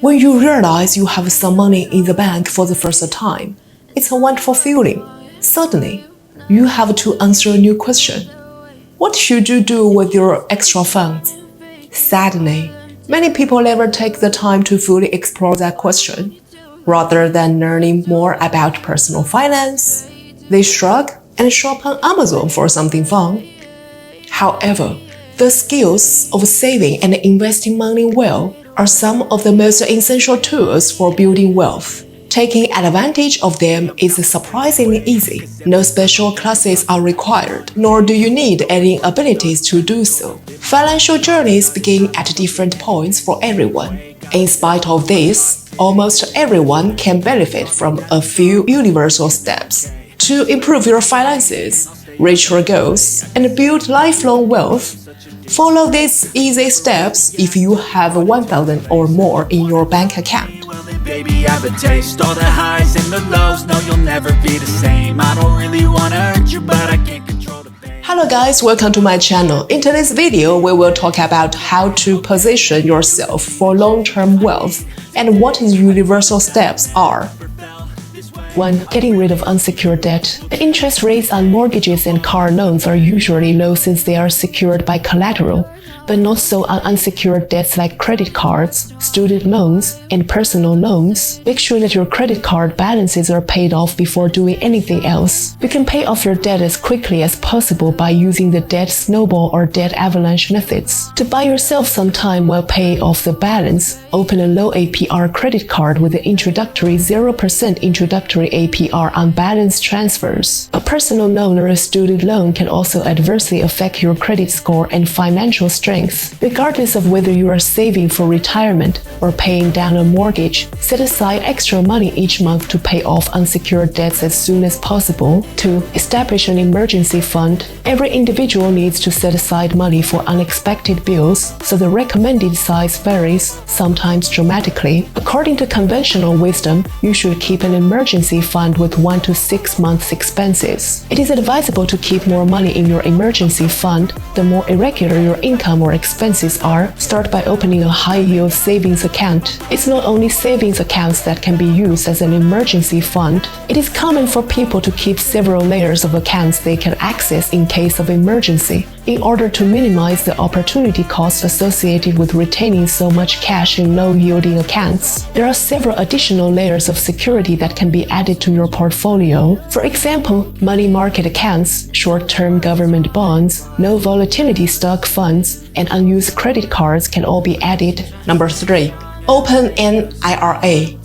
When you realize you have some money in the bank for the first time, it's a wonderful feeling. Suddenly, you have to answer a new question. What should you do with your extra funds? Sadly, many people never take the time to fully explore that question. Rather than learning more about personal finance, they shrug and shop on Amazon for something fun. However, the skills of saving and investing money well are some of the most essential tools for building wealth. Taking advantage of them is surprisingly easy. No special classes are required, nor do you need any abilities to do so. Financial journeys begin at different points for everyone. In spite of this, almost everyone can benefit from a few universal steps. To improve your finances, reach your goals, and build lifelong wealth, follow these easy steps if you have 1,000 or more in your bank account. Baby, I have a taste, all the highs and the lows. No, you'll never be the same. I don't really want to hurt you, but I can't control the pain. Hello guys, welcome to my channel. In today's video, we will talk about how to position yourself for long-term wealth and what his universal steps are. 1. Getting rid of unsecured debt. The interest rates on mortgages and car loans are usually low since they are secured by collateral, but not so on unsecured debts like credit cards, student loans, and personal loans. Make sure that your credit card balances are paid off before doing anything else. You can pay off your debt as quickly as possible by using the debt snowball or debt avalanche methods. To buy yourself some time while paying off the balance, open a low APR credit card with the introductory 0% introductory APR on balance transfers. A personal loan or a student loan can also adversely affect your credit score and financial strength. Regardless of whether you are saving for retirement or paying down a mortgage, set aside extra money each month to pay off unsecured debts as soon as possible. 2. Establish an emergency fund. Every individual needs to set aside money for unexpected bills, so the recommended size varies, sometimes dramatically. According to conventional wisdom, you should keep an emergency fund with 1 to 6 months expenses. It is advisable to keep more money in your emergency fund. The more irregular your income or expenses are, start by opening a high-yield savings account. It's not only savings accounts that can be used as an emergency fund. It is common for people to keep several layers of accounts they can access in case of emergency, in order to minimize the opportunity cost associated with retaining so much cash in low-yielding accounts. There are several additional layers of security that can be added to your portfolio. For example, money market accounts, short-term government bonds, no volatility stock funds, and unused credit cards can all be added. Number 3. Open an IRA.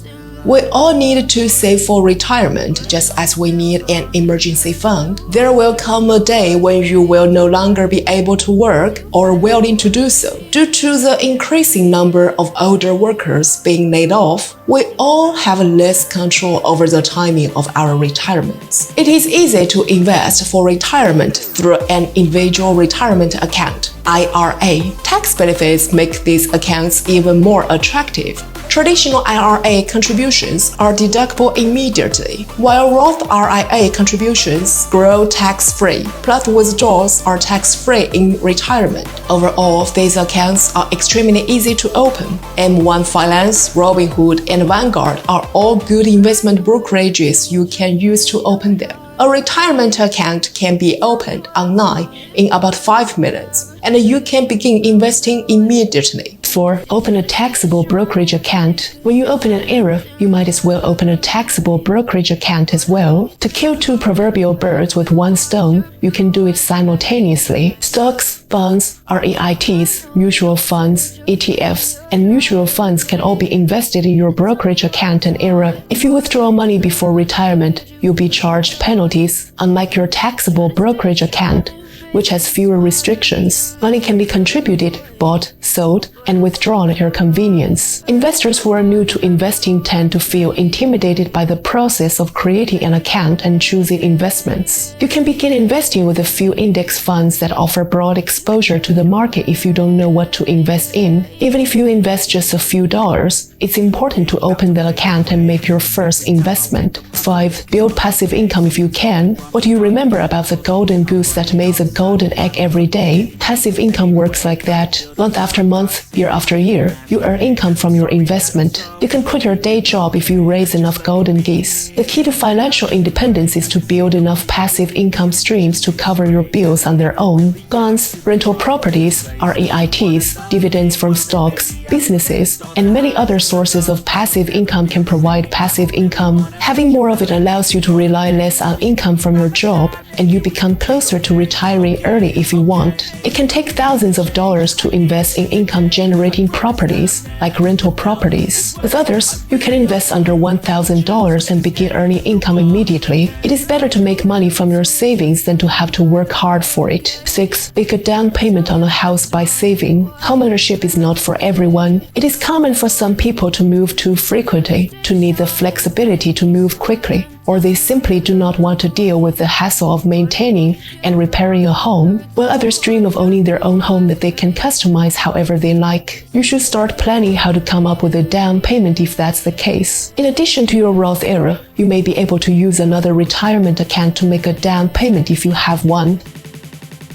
We all need to save for retirement, just as we need an emergency fund. There will come a day when you will no longer be able to work or willing to do so. Due to the increasing number of older workers being laid off, we all have less control over the timing of our retirements. It is easy to invest for retirement through an individual retirement account, IRA. Tax benefits make these accounts even more attractive. Traditional IRA contributions are deductible immediately, while Roth IRA contributions grow tax-free. Plus withdrawals are tax-free in retirement. Overall, these accounts are extremely easy to open. M1 Finance, Robinhood, and Vanguard are all good investment brokerages you can use to open them. A retirement account can be opened online in about 5 minutes, and you can begin investing immediately. 4. Open a taxable brokerage account. When you open an IRA, you might as well open a taxable brokerage account as well. To kill 2 proverbial birds with 1 stone, you can do it simultaneously. Stocks, bonds, REITs, mutual funds, ETFs, and mutual funds can all be invested in your brokerage account and IRA. If you withdraw money before retirement, you'll be charged penalties, unlike your taxable brokerage account, which has fewer restrictions. Money can be contributed, bought, sold, and withdrawn at your convenience. Investors who are new to investing tend to feel intimidated by the process of creating an account and choosing investments. You can begin investing with a few index funds that offer broad exposure to the market if you don't know what to invest in. Even if you invest just a few dollars, it's important to open the account and make your first investment. 5. Build passive income if you can. What do you remember about the golden goose that made the golden egg every day. Passive income works like that. Month after month, year after year, you earn income from your investment. You can quit your day job if you raise enough golden geese. The key to financial independence is to build enough passive income streams to cover your bills on their own. Bonds, rental properties, REITs, dividends from stocks, businesses, and many other sources of passive income can provide passive income. Having more of it allows you to rely less on income from your job, and you become closer to retiring early if you want. It can take thousands of dollars to invest in income-generating properties, like rental properties. With others, you can invest under $1,000 and begin earning income immediately. It is better to make money from your savings than to have to work hard for it. 6. Make a down payment on a house by saving. Homeownership is not for everyone. It is common for some people to move too frequently, to need the flexibility to move quickly, or they simply do not want to deal with the hassle of maintaining and repairing a home, while others dream of owning their own home that they can customize however they like. You should start planning how to come up with a down payment if that's the case. In addition to your Roth IRA, you may be able to use another retirement account to make a down payment if you have one.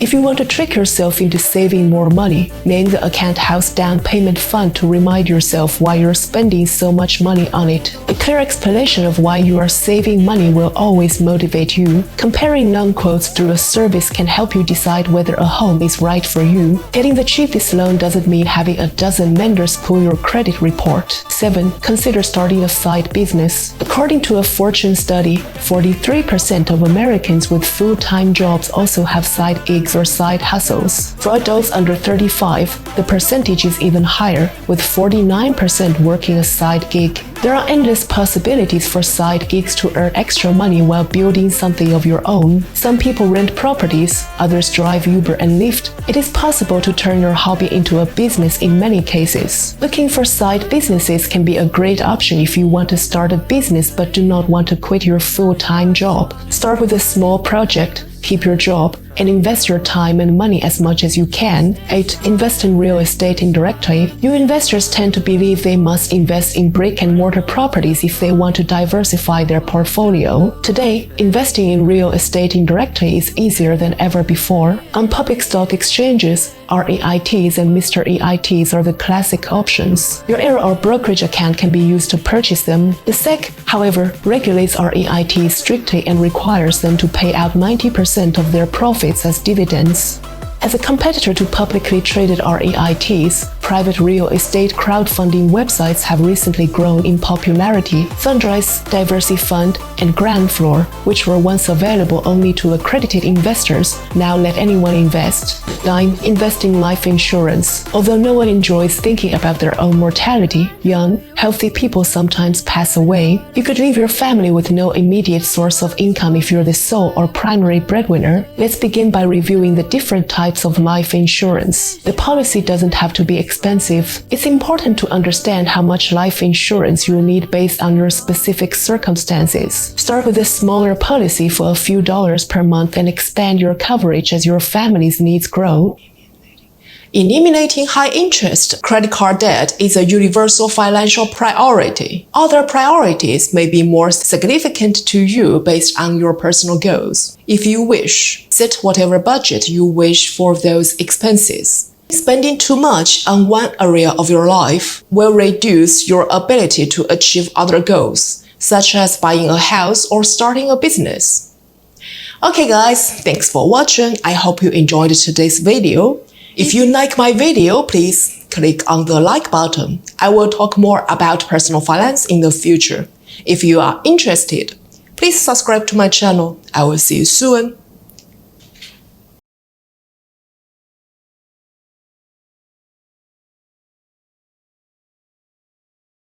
If you want to trick yourself into saving more money, name the account House Down Payment Fund to remind yourself why you're spending so much money on it. A clear explanation of why you are saving money will always motivate you. Comparing non-quotes through a service can help you decide whether a home is right for you. Getting the cheapest loan doesn't mean having a dozen lenders pull your credit report. 7. Consider starting a side business. According to a Fortune study, 43% of Americans with full-time jobs also have side gigs or side hustles. For adults under 35, the percentage is even higher, with 49% working a side gig. There are endless possibilities for side gigs to earn extra money while building something of your own. Some people rent properties, others drive Uber and Lyft. It is possible to turn your hobby into a business in many cases. Looking for side businesses can be a great option if you want to start a business but do not want to quit your full-time job. Start with a small project, keep your job, and invest your time and money as much as you can. 8. Invest in real estate indirectly. New investors tend to believe they must invest in brick-and-mortar properties if they want to diversify their portfolio. Today, investing in real estate indirectly is easier than ever before. On public stock exchanges, REITs and Mr. EITs are the classic options. Your IRA or brokerage account can be used to purchase them. The SEC, however, regulates REITs strictly and requires them to pay out 90% of their profits as dividends. As a competitor to publicly traded REITs, private real estate crowdfunding websites have recently grown in popularity. Fundrise, DiversiFund, and Ground Floor, which were once available only to accredited investors, now let anyone invest. 9. Invest in life insurance. Although no one enjoys thinking about their own mortality, young, healthy people sometimes pass away. You could leave your family with no immediate source of income if you're the sole or primary breadwinner. Let's begin by reviewing the different types of life insurance. The policy doesn't have to be expensive. It's important to understand how much life insurance you'll need based on your specific circumstances. Start with a smaller policy for a few dollars per month and expand your coverage as your family's needs grow. Eliminating high-interest credit card debt is a universal financial priority. Other priorities may be more significant to you based on your personal goals. If you wish, set whatever budget you wish for those expenses. Spending too much on one area of your life will reduce your ability to achieve other goals, such as buying a house or starting a business. Okay guys, thanks for watching. I hope you enjoyed today's video. If you like my video, please click on the like button. I will talk more about personal finance in the future. If you are interested, please subscribe to my channel. I will see you soon.